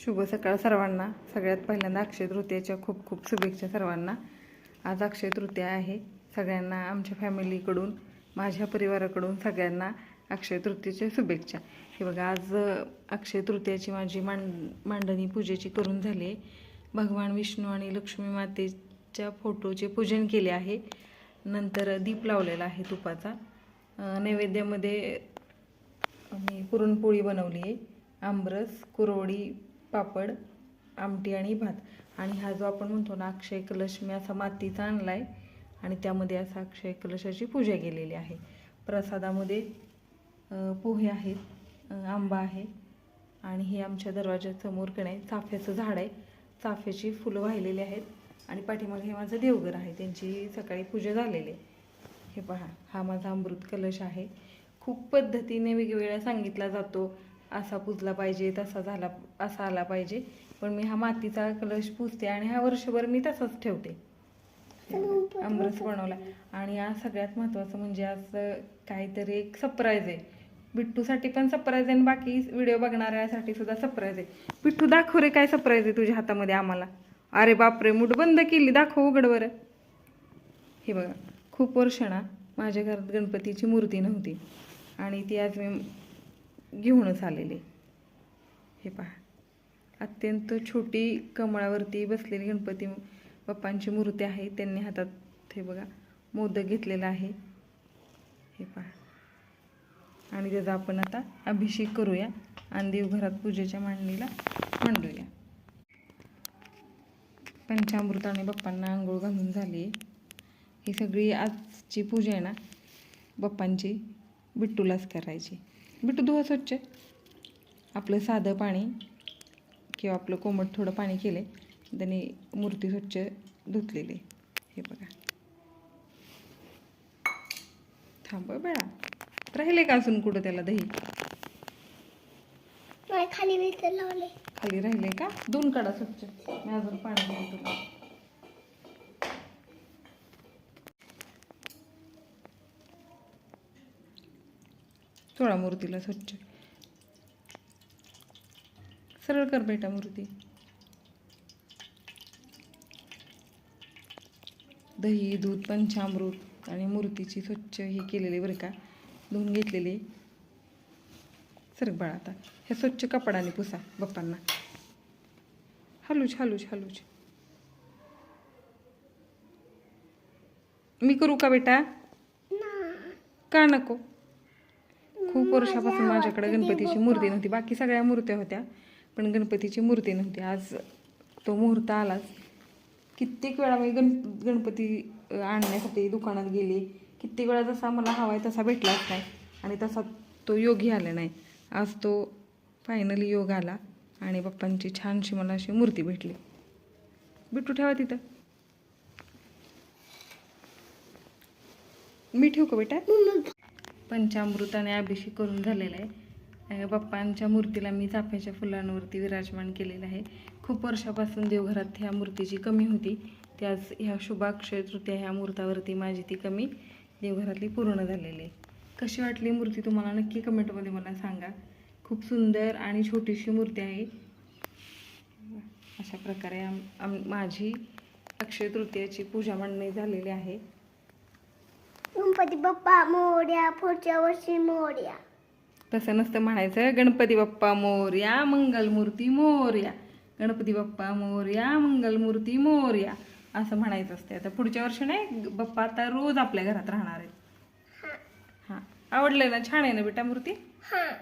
शुभ सकाळ सर्वांना. सगळ्यात पहिल्यांदा अक्षय तृतीयेच्या खूप खूप शुभेच्छा सर्वांना. आज अक्षय तृतीया आहे. सगळ्यांना आमच्या फॅमिलीकडून, माझ्या परिवाराकडून सगळ्यांना अक्षय तृतीयेच्या शुभेच्छा. हे बघा, आज अक्षय तृतीयाची माझी मांडणी पूजेची करून झाली आहे. भगवान विष्णू आणि लक्ष्मी मातेच्या फोटोचे पूजन केले आहे. नंतर दीप लावलेला आहे तुपाचा. नैवेद्यामध्ये मी पुरणपोळी बनवली आहे, आमरस, कुरवडी, पापड, आमटी आणि भात. आणि हा जो आपण म्हणतो ना अक्षय कलश, मी असा मातीचा आणला आहे आणि त्यामध्ये असा अक्षय कलशाची पूजा केलेली आहे. प्रसादामध्ये पोहे आहेत, आंबा आहे आणि हे आमच्या दरवाजासमोर आहे चाफ्याचं झाड आहे. चाफ्याची फुलं वाहिलेली आहेत आणि पाठीमागे हे माझं देवघर आहे, त्यांची सकाळी पूजा झालेली आहे. हे पहा, हा माझा अमृत कलश आहे. खूप पद्धतीने वेगवेगळ्या सांगितला जातो, असा पुजला पाहिजे, तसा झाला, असा आला पाहिजे, पण मी हा मातीचा कलश पुजते आणि हा वर्षभर मी तसाच ठेवते. आमरस बनवला. आणि आज सगळ्यात महत्त्वाचं म्हणजे आज काहीतरी एक सरप्राईज आहे. बिट्टूसाठी पण सरप्राईज आहे आणि बाकी व्हिडिओ बघणाऱ्यासाठी सुद्धा सरप्राईज आहे. बिट्टू, दाखव रे काय सरप्राईज आहे तुझ्या हातामध्ये आम्हाला. अरे बापरे, मूठ बंद केली, दाखव, उघड बरं. हे बघा, खूप वर्ष ना माझ्या घरात गणपतीची मूर्ती नव्हती आणि ती आज मी घेऊनच आलेली. हे पहा, अत्यंत छोटी कमळावरती बसलेली गणपती बाप्पांची मूर्ती आहे. त्यांनी हातात हे बघा मोदक घेतलेला आहे. हे पहा, आणि त्याचा आपण आता अभिषेक करूया आणि देवघरात पूजेच्या मांडणीला मांडूया. पंचामृताने बाप्पांना आंघोळ घालून झाली. ही सगळी आजची पूजा आहे ना बाप्पांची, बिट्टूलाच करायची. बिट्टू, धुवा स्वच्छ. आपलं साधं पाणी किंवा आपलं कोमट थोडं पाणी केले, त्याने मूर्ती स्वच्छ धुतलेली. हे बघा, थांब बेळा, राहिले का अजून कुठं त्याला दही? खाली राहिले का? दोन काढा स्वच्छ, मी अजून पाणी देते तुला. थोडा मूर्तीला स्वच्छ सरळ कर बेटा मूर्ती. दही, दूध, पंचामृत आणि मूर्तीची स्वच्छ हे केलेले बरं का, धुवून घेतलेले. सरक बाळा, आता हे स्वच्छ कपडाने पुसा बाप्पांना. हलूच हलूच हलूच. मी करू का बेटा? का नको? खूप वर्षापासून माझ्याकडे गणपतीची मूर्ती नव्हती. बाकी सगळ्या मूर्त्या होत्या पण गणपतीची मूर्ती नव्हती. आज तो मुहूर्त आलाच. कित्येक वेळा मी गणपती आणण्यासाठी दुकानात गेली. कित्येक वेळा जसा मला हवा आहे तसा भेटलाच नाही आणि तसा तो योगही आला नाही. आज तो फायनली योग आला आणि बाप्पांची छानशी मला अशी मूर्ती भेटली. बिट्टू, ठेवा तिथं. मी ठेवू का बेटा? पंचामृताने अभिषेक करून झालेला आहे. बाप्पांच्या मूर्तीला मी चाफ्याच्या फुलांवरती विराजमान केलेलं आहे. खूप वर्षापासून देवघरात ह्या मूर्तीची कमी होती. त्याच ह्या शुभ अक्षय तृतीया ह्या मुहूर्तावरती माझी ती कमी देवघरातली पूर्ण झालेली आहे. कशी वाटली मूर्ती तुम्हाला नक्की कमेंटमध्ये मला सांगा. खूप सुंदर आणि छोटीशी मूर्ती आहे. अशा प्रकारे माझी अक्षय तृतीयाची पूजा मांडणी झालेली आहे. गणपती बाप्पा मोरया, पुढच्या वर्षी मोरया. तसं नसतं म्हणायचं. गणपती बाप्पा मोरया, मंगलमूर्ती मोरया. गणपती बाप्पा मोरया, मंगलमूर्ती मोरया असं म्हणायचं असते. आता पुढच्या वर्षी नाही, बाप्पा आता रोज आपल्या घरात राहणार आहेत. हां, आवडलंय ना? छान आहे ना बेटा मूर्ती? हां.